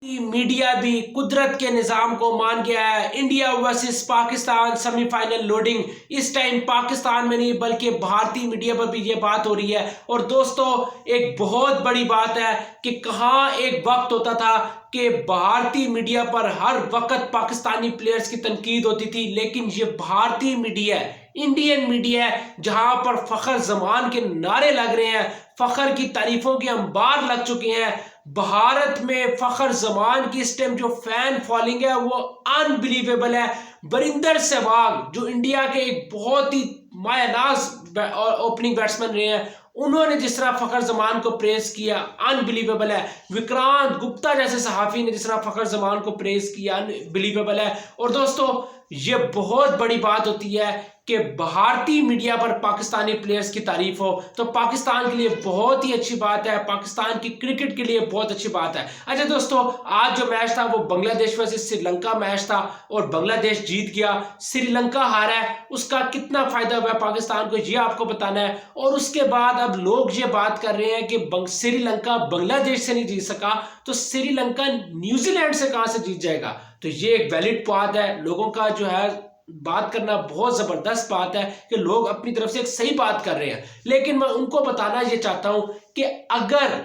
Media भी कुदरत के निज़ाम को मान गया है। India versus Pakistan semifinal loading इस टाइम पाकिस्तान में नहीं बल्कि भारतीय मीडिया पर भी ये बात हो रही है। और दोस्तों एक बहुत बड़ी बात है कि कहाँ एक वक्त होता था कि भारतीय मीडिया पर हर वक्त पाकिस्तानी प्लेयर्स की तनकीद होती थी, लेकिन ये भारतीय मीडिया है, इंडियन मीडिया है, जहां पर फखर जमान के नारे लग रहे हैं, फखर की तारीफों के अंबार लग चुके हैं। भारत में फखर जमान की इस टाइम जो फैन फॉलोइंग है वो अनबिलीवेबल है। बरिंदर सहवाग जो इंडिया के एक बहुत ही मायानाज ओपनिंग बैट्समैन रहे हैं, उन्होंने जिस तरह फखर जमान को प्रेस किया अनबिलीवेबल है। विक्रांत गुप्ता जैसे सहाफी ने जिस तरह फखर जमान को प्रेस किया अनबिलीवेबल है। और दोस्तों ये बहुत बड़ी बात होती है कि भारतीय मीडिया पर पाकिस्तानी प्लेयर्स की तारीफ हो, तो पाकिस्तान के लिए बहुत ही अच्छी बात है, पाकिस्तान की क्रिकेट के लिए बहुत अच्छी बात है। अच्छा दोस्तों, आज जो मैच था वो बांग्लादेश वर्सेस श्रीलंका मैच था और बांग्लादेश जीत गया, श्रीलंका हारा है। उसका कितना फायदा हुआ पाकिस्तान को ये आपको बताना है। और उसके बाद अब लोग ये बात कर रहे हैं कि श्रीलंका बांग्लादेश से नहीं जीत सका तो श्रीलंका न्यूजीलैंड से कहां से जीत जाएगा। तो ये एक वैलिड बात है, लोगों का जो है बात करना बहुत जबरदस्त बात है कि लोग अपनी तरफ से एक सही बात कर रहे हैं। लेकिन मैं उनको बताना ये चाहता हूं कि अगर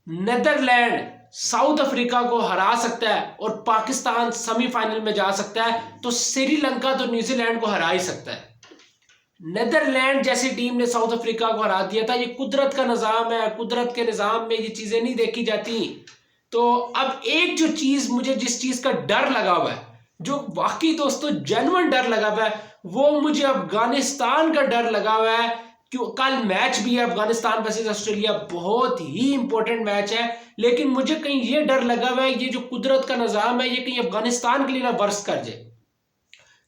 नेदरलैंड साउथ अफ्रीका को हरा सकता है और पाकिस्तान सेमीफाइनल में जा सकता है तो श्रीलंका तो न्यूजीलैंड को हरा ही सकता है। नेदरलैंड जैसी टीम ने साउथ अफ्रीका को हरा दिया था। ये कुदरत का निजाम है, कुदरत के निजाम में ये चीजें नहीं देखी जाती। तो अब एक जो चीज मुझे जिस चीज का डर लगा हुआ है, जो वाकई दोस्तों जेन्युइन डर लगा हुआ है, वो मुझे अफगानिस्तान का डर लगा हुआ है। क्यों, कल मैच भी है अफगानिस्तान वर्सेस ऑस्ट्रेलिया, बहुत ही इंपॉर्टेंट मैच है। लेकिन मुझे कहीं ये डर लगा हुआ है ये जो कुदरत का निजाम है ये कहीं अफगानिस्तान के लिए ना वर्स कर जाए,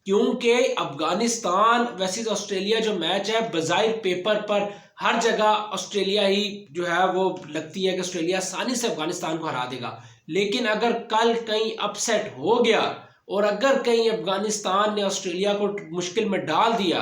क्योंकि अफगानिस्तान वर्सेस ऑस्ट्रेलिया जो मैच है बजाय पेपर पर हर जगह ऑस्ट्रेलिया ही जो है वो लगती है कि ऑस्ट्रेलिया आसानी से अफगानिस्तान को हरा देगा। लेकिन अगर कल कहीं अपसेट हो गया और अगर कहीं अफगानिस्तान ने ऑस्ट्रेलिया को मुश्किल में डाल दिया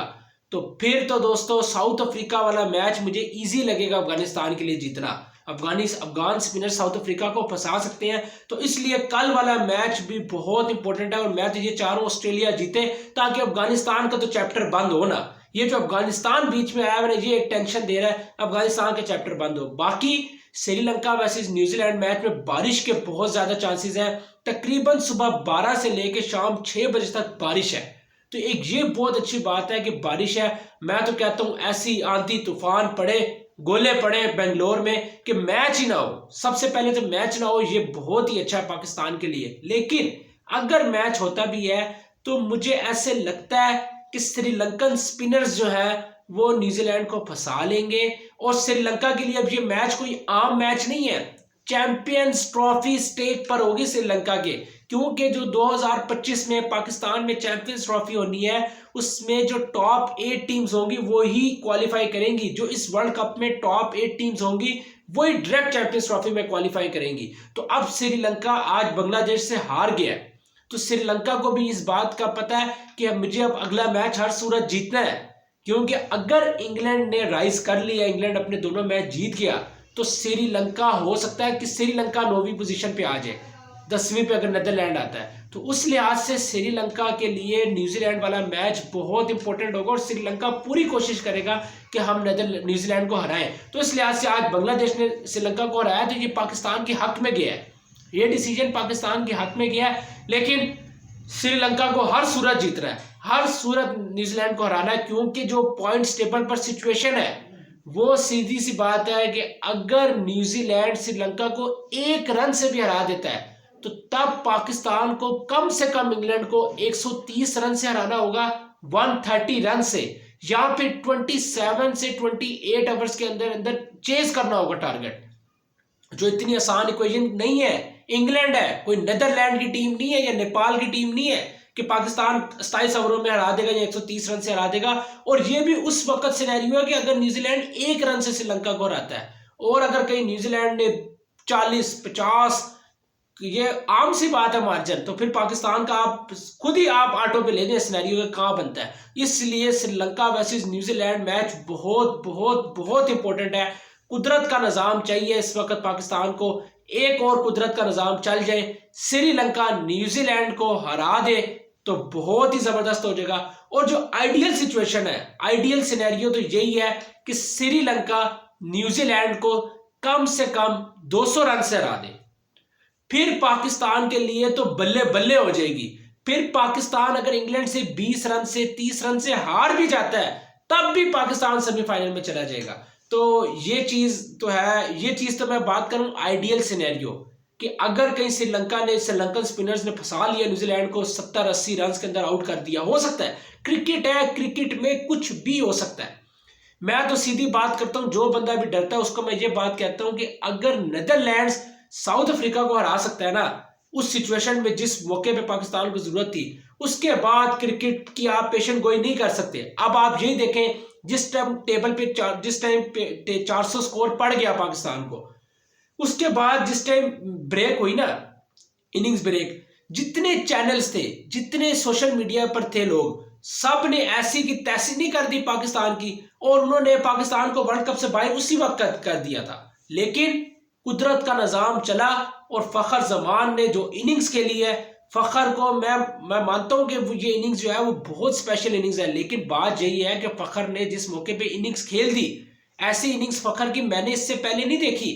तो फिर तो दोस्तों साउथ अफ्रीका वाला मैच मुझे इजी लगेगा अफगानिस्तान के लिए जीतना। अफगान स्पिनर साउथ अफ्रीका को फंसा सकते हैं, तो इसलिए कल वाला मैच भी बहुत इंपॉर्टेंट है। और मैं तो ये चाह रहा हूं ऑस्ट्रेलिया जीते ताकि अफगानिस्तान का तो चैप्टर बंद हो ना। ये जो अफगानिस्तान बीच में आया है ये एक टेंशन दे रहा है, अफगानिस्तान के चैप्टर बंद हो। बाकी श्रीलंका वर्सेस न्यूजीलैंड मैच में बारिश के बहुत ज्यादा चांसेस हैं, तकरीबन सुबह 12 से लेकर शाम 6 बजे तक बारिश है। तो एक ये बहुत अच्छी बात है कि बारिश है। मैं तो कहता हूं ऐसी आंधी तूफान पड़े, गोले पड़े बेंगलोर में कि मैच ही ना हो। सबसे पहले तो मैच ना हो, ये बहुत ही अच्छा है पाकिस्तान के लिए। लेकिन अगर मैच होता भी है तो मुझे ऐसे लगता है कि श्रीलंकन स्पिनर्स जो है वो न्यूजीलैंड को फंसा लेंगे। और श्रीलंका के लिए अब ये मैच कोई आम मैच नहीं है, चैंपियंस ट्रॉफी स्टेक पर होगी श्रीलंका के, क्योंकि जो 2025 में पाकिस्तान में चैंपियंस ट्रॉफी होनी है उसमें जो टॉप 8 टीम्स होंगी वो ही क्वालिफाई करेंगी। जो इस वर्ल्ड कप में टॉप 8 टीम्स होंगी वही डायरेक्ट चैंपियंस ट्रॉफी में क्वालिफाई करेंगी। तो अब श्रीलंका आज बांग्लादेश से हार गया है तो श्रीलंका को भी इस बात का पता है कि मुझे अब अगला मैच हर सूरत जीतना है, क्योंकि अगर इंग्लैंड ने राइज कर लिया, इंग्लैंड अपने दोनों मैच जीत गया तो श्रीलंका हो सकता है कि श्रीलंका 9वीं पोजीशन पे आ जाए, 10वीं पे अगर नीदरलैंड आता है। तो उस लिहाज से श्रीलंका के लिए न्यूजीलैंड वाला मैच बहुत इंपॉर्टेंट होगा और श्रीलंका पूरी कोशिश करेगा कि हम न्यूजीलैंड को हराएं। तो इस लिहाज से आज बांग्लादेश ने श्रीलंका को हराया तो ये पाकिस्तान के हक में गया है, ये डिसीजन पाकिस्तान के हक में गया है। लेकिन श्रीलंका को हर सूरत जीत रहा है, हर सूरत न्यूजीलैंड को हराना है, क्योंकि जो पॉइंट्स टेबल पर सिचुएशन है वो सीधी सी बात है कि अगर न्यूजीलैंड श्रीलंका को 1 रन से भी हरा देता है तो तब पाकिस्तान को कम से कम इंग्लैंड को 130 रन से हराना होगा, 130 रन से, या फिर 27 से 28 ओवर्स के अंदर अंदर चेज करना होगा टारगेट, जो इतनी आसान इक्वेशन नहीं है। इंग्लैंड है, कोई नीदरलैंड की टीम नहीं है या नेपाल की टीम नहीं है कि पाकिस्तान 27 ओवरों में हरा देगा या 130 रन से हरा देगा। और ये भी उस वक्त सिनेरियो है कि अगर न्यूजीलैंड 1 रन से श्रीलंका को हराता है, और अगर कहीं न्यूजीलैंड ने 40-50, ये आम सी बात है मार्जिन, तो फिर पाकिस्तान का आप खुद ही आप ऑटो पे ले लें सिनेरियो का कहां बनता है। इसलिए श्रीलंका वर्सेस न्यूजीलैंड मैच बहुत बहुत बहुत इंपॉर्टेंट है। कुदरत का निजाम चाहिए इस वक्त पाकिस्तान को, एक और कुदरत का निज़ाम चल जाए, श्रीलंका न्यूजीलैंड को हरा दे तो बहुत ही ज़बरदस्त हो जाएगा। और जो आइडियल सिचुएशन है, आइडियल सिनेरियो तो यही है कि श्रीलंका न्यूजीलैंड को कम से कम 200 रन से हरा दे। फिर पाकिस्तान के लिए तो बल्ले बल्ले हो जाएगी। फिर पाकिस्तान अगर इंग्लैंड से 20 रन से 30 रन से हार भी जाता है तब भी पाकिस्तान सेमीफाइनल में चला जाएगा। तो ये चीज तो है, ये चीज तो मैं बात करूं आइडियल सिनेरियो कि अगर कहीं श्रीलंकन स्पिनर्स ने फंसा लिया न्यूजीलैंड को 70-80 रन के अंदर आउट कर दिया, हो सकता है, क्रिकेट है, क्रिकेट में कुछ भी हो सकता है। मैं तो सीधी बात करता हूं, जो बंदा भी डरता है उसको मैं ये बात कहता हूं कि अगर नीदरलैंड्स साउथ अफ्रीका को हरा सकता है ना उस सिचुएशन में, जिस मौके पे पाकिस्तान को जरूरत थी, उसके बाद क्रिकेट की आप पेशेंट गोई नहीं कर सकते। अब आप यही देखें, जिस टाइम टेबल पे जिस टाइम पे 400 स्कोर पड़ गया पाकिस्तान को, उसके बाद जिस टाइम ब्रेक हुई ना, इनिंग्स ब्रेक, जितने चैनल्स थे, जितने सोशल मीडिया पर थे लोग, सब ने ऐसी की तैसी नहीं कर दी पाकिस्तान की, और उन्होंने पाकिस्तान को वर्ल्ड कप से बाहर उसी वक्त कर दिया था। लेकिन कुदरत का निज़ाम चला और फखर जमान ने जो इनिंग्स खेली है, फखर को मैं मानता हूं कि ये इनिंग्स जो है वो बहुत स्पेशल इनिंग्स है। लेकिन बात यही है कि फखर ने जिस मौके पे इनिंग्स खेल दी, ऐसी इनिंग्स फखर की मैंने इससे पहले नहीं देखी।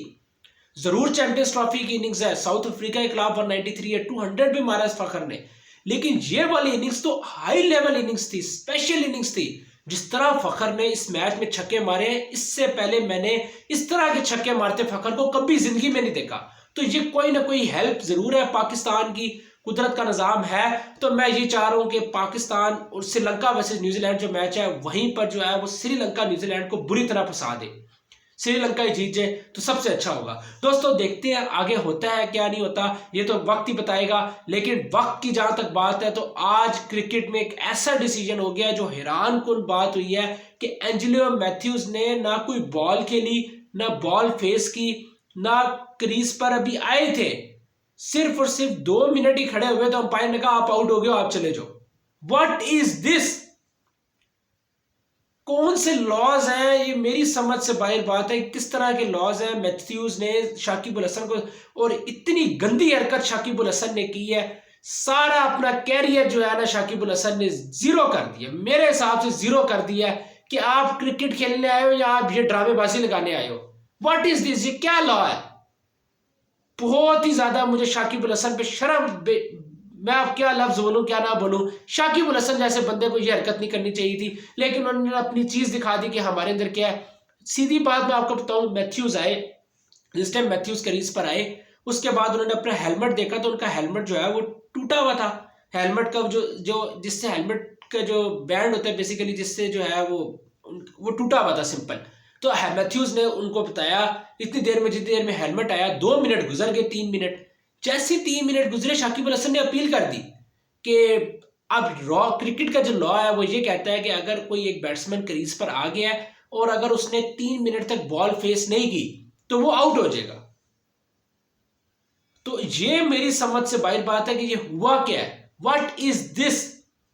जरूर चैंपियंस ट्रॉफी की इनिंग्स है, साउथ अफ्रीका के खिलाफ 193 है, 200 भी मारा इस फखर ने, लेकिन ये वाली इनिंग्स तो हाई लेवल इनिंग्स थी, स्पेशल इनिंग्स थी। जिस तरह फखर ने इस मैच में छक्के मारे, इससे पहले मैंने इस तरह के छक्के मारते फखर को कभी जिंदगी में नहीं देखा। तो ये कोई ना कोई हेल्प जरूर है पाकिस्तान की, कुदरत का निज़ाम है। तो मैं ये चाह रहा हूं कि पाकिस्तान और श्रीलंका वर्सेस न्यूजीलैंड जो मैच है, वहीं पर जो है वो श्रीलंका न्यूजीलैंड को बुरी तरह फंसा दे, श्रीलंका ही जीत जाए तो सबसे अच्छा होगा। दोस्तों देखते हैं आगे होता है क्या नहीं होता, ये तो वक्त ही बताएगा। लेकिन वक्त की जहां तक बात है तो आज क्रिकेट में एक ऐसा डिसीजन हो गया जो हैरान कुन बात हुई है कि एंजेलो मैथ्यूज ने ना कोई बॉल खेली, ना बॉल फेस की, ना क्रीज पर अभी आए थे, सिर्फ और सिर्फ 2 मिनट ही खड़े हुए तो अंपायर ने कहा आप आउट हो गए हो, आप चले जाओ। What is this? कौन से लॉज हैं? ये मेरी समझ से बाहर बात है। किस तरह के लॉज हैं? मैथ्यूज ने शाकिब अल हसन को, और इतनी गंदी हरकत शाकिब अल हसन ने की है, सारा अपना कैरियर जो है ना शाकिब अल हसन ने जीरो कर दिया, मेरे हिसाब से जीरो कर दिया कि आप क्रिकेट खेलने आए हो या आप ये ड्रामेबाजी लगाने आए हो। What is this? ये क्या लॉ है? बहुत ही ज्यादा मुझे शाकिब अल हसन पे शर्म, मैं अब क्या लफ्ज बोलूं क्या ना बोलूं। शाकिब अल हसन जैसे बंदे को ये हरकत नहीं करनी चाहिए थी, लेकिन उन्होंने अपनी चीज दिखा दी कि हमारे अंदर क्या है। सीधी बात मैं आपको बताऊं, मैथ्यूज आए, जिस टाइम मैथ्यूज क्रीज पर आए उसके बाद उन्होंने अपना हेलमेट देखा तो उनका हेलमेट जो है वो टूटा हुआ था। हेलमेट का जो जिससे हेलमेट का जो बैंड होता है बेसिकली, जिससे जो है वो टूटा हुआ था, सिंपल। तो मैथ्यूज ने उनको बताया इतनी देर में, जितनी देर में हेलमेट आया, 2 मिनट गुजर गए, 3 मिनट, जैसे 3 मिनट गुजरे शाकिब अल हसन ने अपील कर दी कि अब रॉ क्रिकेट का जो लॉ है वो ये कहता है कि अगर कोई एक बैट्समैन क्रीज पर आ गया है और अगर उसने 3 मिनट तक बॉल फेस नहीं की तो वो आउट हो जाएगा। तो ये मेरी समझ से बाहर बात है कि ये हुआ क्या है, व्हाट इज दिस?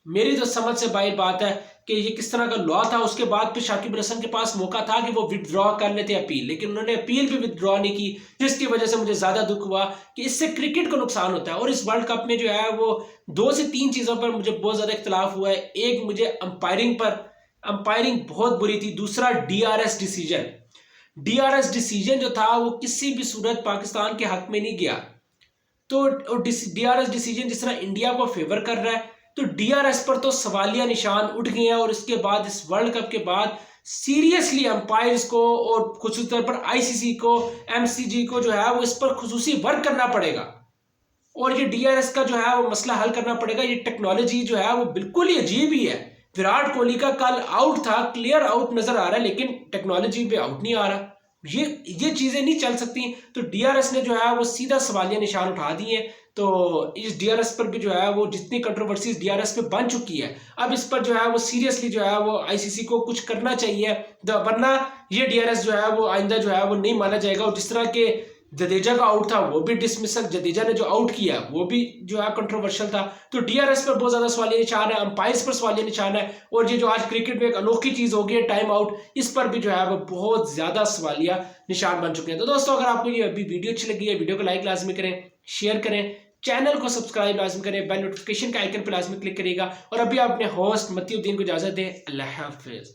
मेरी तो समझ से बाहर बात है कि ये किस तरह का लॉ था। उसके बाद फिर शाकिब अल हसन के पास मौका था कि वो विदड्रॉ कर लेते अपील, लेकिन उन्होंने अपील भी विदड्रॉ नहीं की, जिसकी वजह से मुझे ज्यादा दुख हुआ कि इससे क्रिकेट को नुकसान होता है। और इस वर्ल्ड कप में जो है वो 2 से 3 चीजों पर मुझे बहुत ज्यादा इख्तलाफ हुआ है। एक, मुझे अंपायरिंग बहुत बुरी थी। दूसरा, डीआरएस डिसीजन जो था वो किसी भी सूरत पाकिस्तान के हक में नहीं गया। तो डीआरएस डिसीजन जिस तरह इंडिया को फेवर कर रहा है, तो डीआरएस पर तो सवालिया निशान उठ गए हैं। और इसके बाद, इस वर्ल्ड कप के बाद सीरियसली अंपायर्स को और खुसूसी तौर पर आईसीसी को, एमसीजी को जो है वो इस पर खुसूसी वर्क करना पड़ेगा और ये डीआरएस का जो है वो मसला हल करना पड़ेगा। ये टेक्नोलॉजी जो है वो बिल्कुल ही अजीब ही है। विराट कोहली का कल आउट था, क्लियर आउट नजर आ रहा है, लेकिन टेक्नोलॉजी पे आउट नहीं आ रहा। ये चीजें नहीं चल सकती। तो डीआरएस ने जो है वो सीधा सवालिया निशान उठा दिए। तो इस डीआरएस पर भी जो है वो जितनी कंट्रोवर्सीज डीआरएस पे बन चुकी है, अब इस पर जो है वो सीरियसली जो है वो आईसीसी को कुछ करना चाहिए, वरना ये डीआरएस जो है वो आइंदा जो है वो नहीं माना जाएगा। और जिस तरह के जडेजा का आउट था वो भी डिसमिसल, जडेजा ने जो आउट किया वो भी जो है कंट्रोवर्शियल था। तो डीआरएस पर बहुत ज्यादा सवालिया निशान है, अंपायर्स पर सवालिया निशान है, और ये जो आज क्रिकेट में एक अनोखी चीज हो गई है टाइम आउट, इस पर भी जो है वो बहुत ज्यादा सवालिया निशान बन चुके हैं। तो दोस्तों अगर आपको ये अभी वीडियो अच्छी लगी है, वीडियो को लाइक लाजमी करें, शेयर करें, चैनल को सब्सक्राइब लाजमी करें, बेल नोटिफिकेशन के आइकन पर लाजमी क्लिक करिएगा। और अभी आप अपने होस्ट मतीउद्दीन को इजाजत दें। अल्लाह हाफिज।